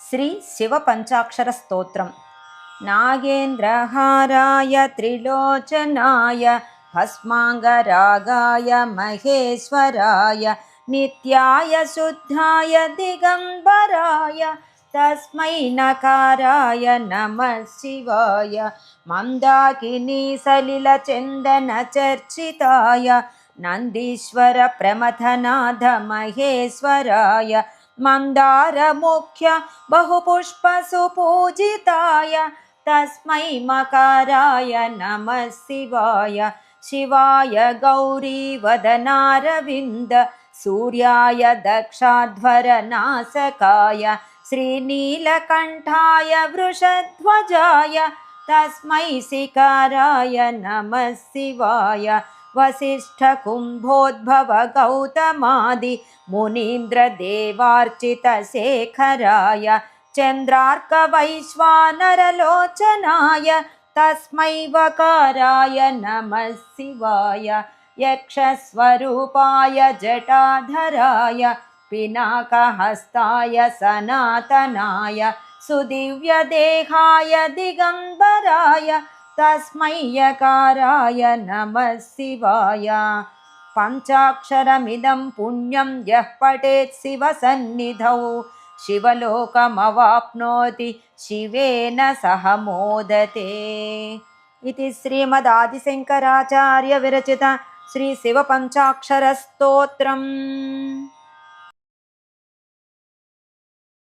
శ్రీ శివ పంచాక్షర స్తోత్రం. నాగేంద్రహారాయ త్రిలోచనాయ భస్మాంగరాగాయ మహేశ్వరాయ నిత్యాయ శుద్ధాయ దిగంబరాయ తస్మై నకారాయ నమః శివాయ మందాకినీ సలిల చందన చర్చితాయ నందీశ్వర ప్రమథనాథ మహేశ్వరాయ మందార ముఖ్య బహుపుష్ప సుపూజితాయ తస్మై మకారాయ నమః శివాయ శివాయ గౌరీ వదనారవింద సూర్యాయ దక్షాధ్వర నాసకాయ శ్రీనీలకంఠాయ వృషధ్వజాయ తస్మై శిఖరాయ నమః శివాయ వసిష్ఠ కుంభోద్భవ గౌతమాది మునీంద్ర దేవార్చిత శేఖరాయ చంద్రార్క వైశ్వానరలోచనాయ తస్మై వకారాయ నమః శివాయ యక్షస్వరూపాయ జటాధరాయ పినాకహస్తాయ సనాతనాయ సుదివ్యదేహాయ దిగంబరాయ తస్మై యకారాయ నమః శివాయ పంచాక్షరమిదం పుణ్యం యః పఠేత్ శివ సన్నిధౌ శివలోకమవాప్నోతి శివేన సహ మోదతే. ఇది శ్రీమదాదిశంకరాచార్య విరచిత శ్రీ శివ పంచాక్షర స్తోత్రం.